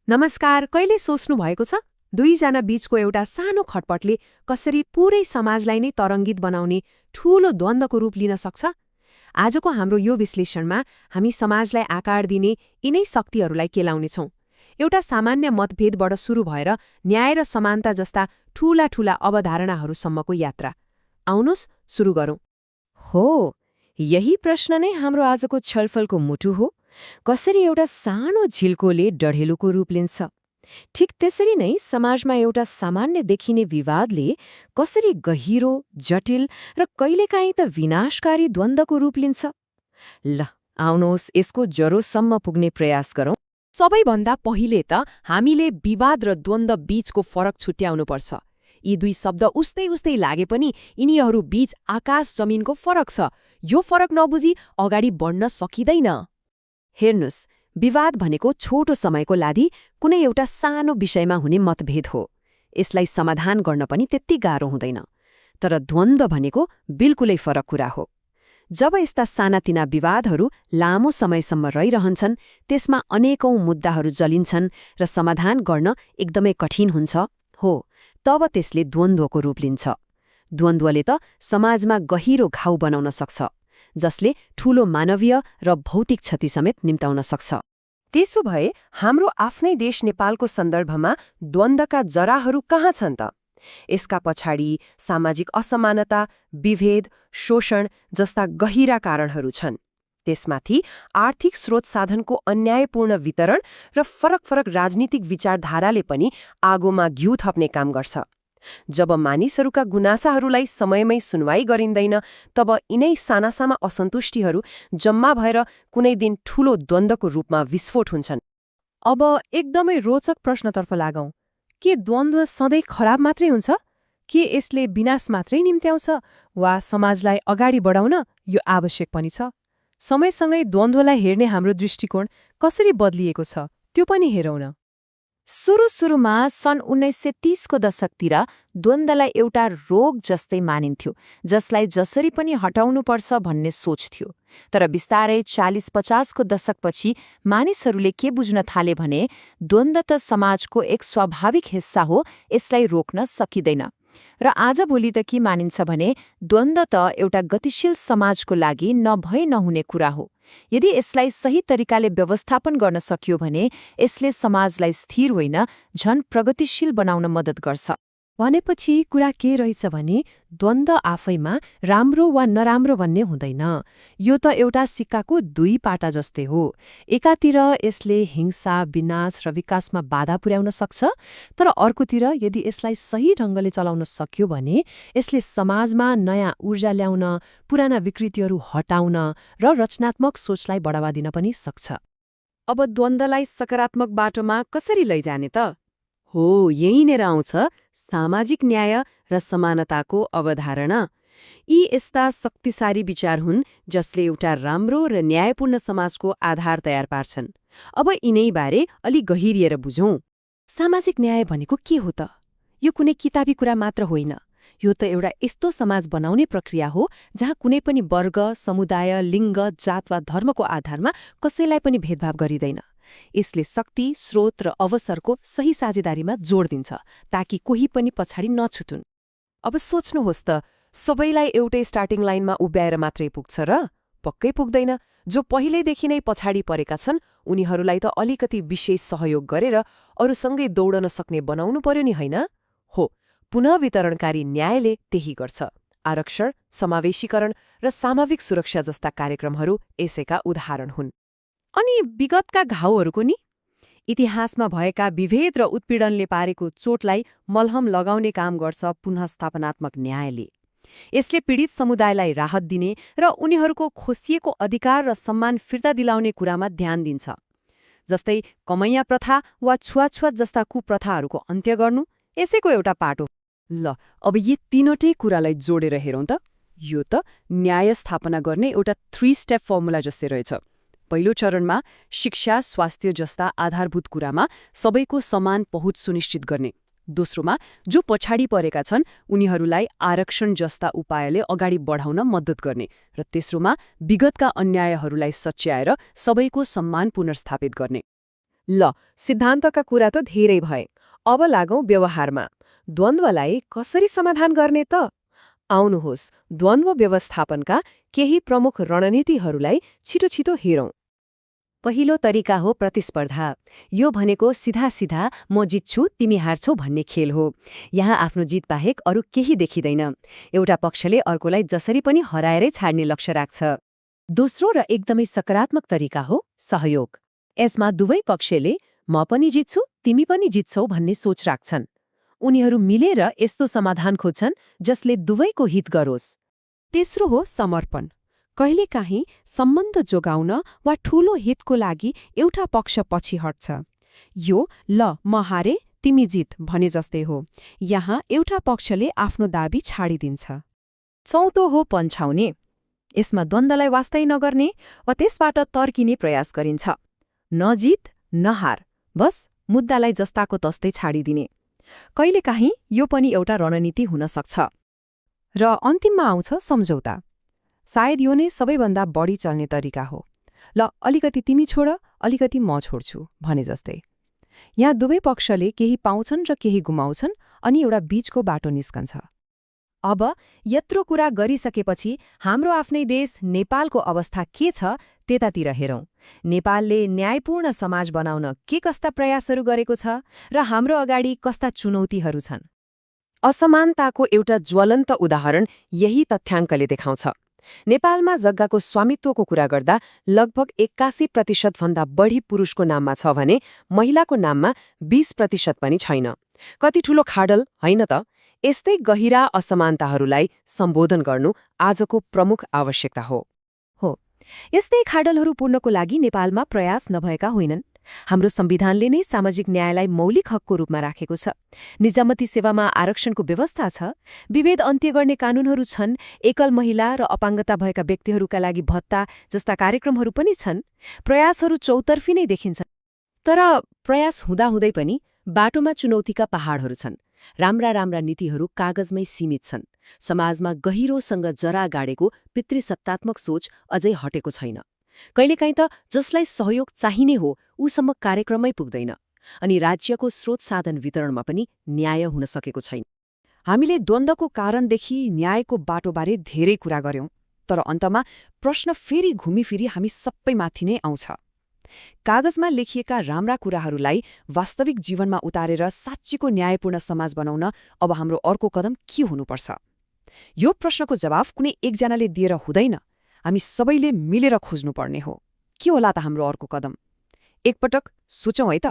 नमस्कार। कहिले सोच्नु भएको छ दुईजना बीचको एउटा सानो खटपटले कसरी पूरै समाजलाई नै तरङ्गित बनाउने ठूलो द्वन्द्वको रूप लिन सक्छ? आजको हाम्रो यो विश्लेषणमा हामी समाजलाई आकार दिने यिनै शक्तिहरूलाई केलाउनेछौँ। एउटा सामान्य मतभेदबाट सुरु भएर न्याय र समानता जस्ता ठूला ठूला अवधारणाहरूसम्मको यात्रा। आउनुहोस् सुरु गरौँ। हो, यही प्रश्न नै हाम्रो आजको छलफलको मुटु हो। कसरी एउटा सानो झिल्कोले डढेलुको रूप लिन्छ? ठिक त्यसरी नै समाजमा एउटा सामान्य देखिने विवादले कसरी गहिरो, जटिल र कहिलेकाहीँ त विनाशकारी द्वन्द्वको रूप लिन्छ? ल, आउनुहोस् यसको जरोसम्म पुग्ने प्रयास गरौँ। सबैभन्दा पहिले त हामीले विवाद र द्वन्द्व बीचको फरक छुट्याउनुपर्छ। यी दुई शब्द उस्तै उस्तै लागे पनि यिनीहरू बीच आकाश जमिनको फरक छ। यो फरक नबुझी अगाडि बढ्न सकिँदैन। हेर्नुस्, विवाद भनेको छोटो समयको लादी कुनै एउटा सानो विषयमा हुने मतभेद हो। यसलाई समाधान गर्न पनि त्यति गाह्रो हुँदैन। तर द्वन्द्व भनेको बिल्कुलै फरक कुरा हो। जब यस्ता सानातिना विवादहरू लामो समयसम्म रहिरहन्छन्, त्यसमा अनेकौं मुद्दाहरू जलिन्छन् र समाधान गर्न एकदमै कठिन हुन्छ, तब त्यसले द्वन्द्वको रूप लिन्छ। द्वन्द्वले त समाजमा गहिरो घाउ बनाउन सक्छ, जसले ठूलो मानवीय र भौतिक क्षति समेत निम्ताउन सक्छ। त्यसो भए हाम्रो आफ्नै देश नेपालको सन्दर्भमा द्वन्द्वका जराहरू कहाँ छन् त? यसका पछाडि सामाजिक असमानता, विभेद, शोषण जस्ता गहिरा कारणहरू छन्। त्यसमाथि आर्थिक स्रोत साधनको अन्यायपूर्ण वितरण र फरक फरक राजनीतिक विचारधाराले पनि आगोमा घिउ थप्ने काम गर्छ। जब मानिसहरूका गुनासाहरूलाई समयमै सुनवाई गरिँदैन, तब यिनै सानासाना असन्तुष्टिहरू जम्मा भएर कुनै दिन ठूलो द्वन्द्वको रूपमा विस्फोट हुन्छन्। अब एकदमै रोचक प्रश्नतर्फ लागौं। के द्वन्द्व सधैँ खराब मात्रै हुन्छ? के यसले विनाश मात्रै निम्त्याउँछ वा समाजलाई अगाडि बढाउन यो आवश्यक पनि छ? समयसँगै द्वन्द्वलाई हेर्ने हाम्रो दृष्टिकोण कसरी बदलिएको छ त्यो पनि हेरौँ न। सुरुमा सन् 1930 को दशकतिर द्वन्द्वलाई एउटा रोग जस्तै मानिन्थ्यो, जसलाई जसरी पनि हटाउनुपर्छ भन्ने सोच थियो। तर बिस्तारै 40-50 को दशकपछि मानिसहरूले के बुझ्न थाले भने द्वन्द्व त समाजको एक स्वाभाविक हिस्सा हो, यसलाई रोक्न सकिँदैन। र आजभोलि त के मानिन्छ भने द्वन्द्व त एउटा गतिशील समाजको लागि नभई नहुने कुरा हो। यदि यसलाई सही तरिकाले व्यवस्थापन गर्न सकियो भने यसले समाजलाई स्थिर होइन, झन प्रगतिशील बनाउन मद्दत गर्छ। भनेपछि कुरा के रहेछ भने द्वन्द्व आफैमा राम्रो वा नराम्रो भन्ने हुँदैन। यो त एउटा सिक्काको दुई पाटा जस्तै हो। एकातिर यसले हिंसा, विनाश र विकासमा बाधा पुर्याउन सक्छ, तर अर्कोतिर यदि यसलाई सही ढङ्गले चलाउन सक्यो भने यसले समाजमा नयाँ ऊर्जा ल्याउन, पुराना विकृतिहरू हटाउन र रचनात्मक सोचलाई बढावा दिन पनि सक्छ। अब द्वन्द्वलाई सकारात्मक बाटोमा कसरी लैजाने त? यहीँनिर आउँछ सामाजिक न्याय र समानताको अवधारणा। यी यस्ता शक्तिशाली विचार हुन् जसले एउटा राम्रो र न्यायपूर्ण समाजको आधार तयार पार्छन्। अब यिनैबारे अलि गहिरिएर बुझौँ। सामाजिक न्याय भनेको के हो त? यो कुनै किताबी कुरा मात्र होइन। यो त एउटा यस्तो समाज बनाउने प्रक्रिया हो जहाँ कुनै पनि वर्ग, समुदाय, लिङ्ग, जात वा धर्मको आधारमा कसैलाई पनि भेदभाव गरिँदैन। यसले शक्ति, स्रोत र अवसरको सही साझेदारीमा जोड दिन्छ, ताकि कोही पनि पछाडि नछुटुन्। अब सोच्नुहोस् त, सबैलाई एउटै स्टार्टिङ लाइनमा उभ्याएर मात्रै पुग्छ र? पक्कै पुग्दैन। जो पहिल्यैदेखि नै पछाडि परेका छन् उनीहरूलाई त अलिकति विशेष सहयोग गरेर अरूसँगै दौडन सक्ने बनाउनु पर्यो नि, होइन? पुनः वितरणकारी न्यायले त्यही गर्छ। आरक्षण, समावेशीकरण र सामाजिक सुरक्षा जस्ता कार्यक्रमहरू यसैका उदाहरण हुन्। अनि विगतका घाउहरूको नि? इतिहासमा भएका विभेद र उत्पीडनले पारेको चोटलाई मलहम लगाउने काम गर्छ पुनःस्थापनात्मक न्यायले। यसले पीडित समुदायलाई राहत दिने र उनीहरूको खोसिएको अधिकार र सम्मान फिर्ता दिलाउने कुरामा ध्यान दिन्छ। जस्तै कमैया प्रथा वा छुवाछुत जस्ता कुप्रथाहरूको अन्त्य गर्नु यसैको एउटा पाटो। ल, अब यी तीनवटै कुरालाई जोडेर हेरौँ त। यो त न्याय स्थापना गर्ने एउटा 3 स्टेप फर्मुला जस्तै रहेछ। पहिलो चरणमा शिक्षा, स्वास्थ्य जस्ता आधारभूत कुरामा सबैको समान पहुँच सुनिश्चित गर्ने। दोस्रोमा जो पछाडि परेका छन् उनीहरूलाई आरक्षण जस्ता उपायले अगाडि बढाउन मद्दत गर्ने। र तेस्रोमा विगतका अन्यायहरूलाई सच्याएर सबैको सम्मान पुनर्स्थापित गर्ने। ल सिद्धान्तका कुरा त धेरै भए अब लागौं व्यवहारमा द्वन्द्वलाई कसरी समाधान गर्ने त आउनुहोस् द्वन्द्व व्यवस्थापनका केही प्रमुख रणनीतिहरूलाई छिटो हेरौं। पहिलो तरिका हो प्रतिस्पर्धा। यो भनेको सिधा म जित्छु तिमी हार्छौ भन्ने खेल हो। यहाँ आफ्नो जित बाहेक अरू केही देखिँदैन। एउटा पक्षले अर्कोलाई जसरी पनि हराएरै छाड्ने लक्ष्य राख्छ। दोस्रो र एकदमै सकारात्मक तरिका हो सहयोग। यसमा दुवै पक्षले म पनि जित्छु तिमी पनि जित्छौ भन्ने सोच राख्छन्। उनीहरू मिलेर यस्तो समाधान खोज्छन् जसले दुवैको हित गरोस्। तेस्रो हो समर्पण। कहिलेकाहीँ सम्बन्ध जोगाउन वा ठूलो हितको लागि एउटा पक्ष पछि हट्छ। यो ल म हारे तिमी जित भने जस्तै हो। यहाँ एउटा पक्षले आफ्नो दाबी छाडिदिन्छ। चौथो हो पन्छाउने। यसमा द्वन्द्वलाई वास्तै नगर्ने वा त्यसबाट तर्किने प्रयास गरिन्छ। नजित नहार बस मुद्दालाई जस्ताको तस्तै छाडिदिने। कहिलेकाहीँ यो पनि एउटा रणनीति हुन सक्छ। र अन्तिममा आउँछ सम्झौता। सायद यो नै सबैभन्दा बढी चल्ने तरिका हो। ल अलिकति तिमी छोड अलिकति म छोड्छु भने जस्तै। यहाँ दुवै पक्षले केही पाउँछन् र केही गुमाउँछन् अनि एउटा बीचको बाटो निस्कन्छ। अब यत्रो कुरा गरिसकेपछि हाम्रो आफ्नै देश नेपालको अवस्था के छ त्यतातिर हेरौं। नेपालले न्यायपूर्ण समाज बनाउन के कस्ता प्रयासहरू गरेको छ र हाम्रो अगाडि कस्ता चुनौतीहरू छन्। असमानताको एउटा ज्वलन्त उदाहरण यही तथ्याङ्कले देखाउँछ। नेपालमा जग्गाको स्वामित्वको कुरा गर्दा लगभग 81% भन्दा बढी पुरुषको नाममा छ भने महिलाको नाममा 20% पनि छैन। कति ठूलो खाडल होइन त? यस्तै गहिरा असमानताहरूलाई सम्बोधन गर्नु आजको प्रमुख आवश्यकता हो। यस्तै खाडलहरू पूर्णको लागि नेपालमा प्रयास नभएका होइनन्। हाम्रो संविधानले नै सामाजिक न्यायलाई मौलिक हकको रूपमा राखेको छ। निजामती सेवामा आरक्षणको व्यवस्था छ। विभेद अन्त्य गर्ने कानूनहरू छन्। एकल महिला र अपाङ्गता भएका व्यक्तिहरूका लागि भत्ता जस्ता कार्यक्रमहरू पनि छन्। प्रयासहरू चौतर्फी नै देखिन्छन्। तर प्रयास हुँदाहुँदै पनि बाटोमा चुनौतीका पहाडहरू छन्। राम्रा नीतिहरू कागजमै सीमित छन्। समाजमा गहिरोसँग जरा गाडेको पितृसत्तात्मक सोच अझै हटेको छैन। कहिलेकाहीँ त जसलाई सहयोग चाहिने हो उसम्म कार्यक्रममै पुग्दैन। अनि राज्यको स्रोत साधन वितरणमा पनि न्याय हुन सकेको छैन। हामीले द्वन्द्वको कारणदेखि न्यायको बाटोबारे धेरै कुरा गर्यौं। तर अन्तमा प्रश्न फेरि घुमिफिरी हामी सबैमाथि नै आउँछ। कागजमा लेखिएका राम्रा कुराहरूलाई वास्तविक जीवनमा उतारेर साँच्चीको न्यायपूर्ण समाज बनाउन अब हाम्रो अर्को कदम के हुनुपर्छ? यो प्रश्नको जवाफ कुनै एकजनाले दिएर हुँदैन। हामी सबैले मिलेर खोज्नुपर्ने हो। के होला त हाम्रो अर्को कदम? एकपटक सोचौँ है त।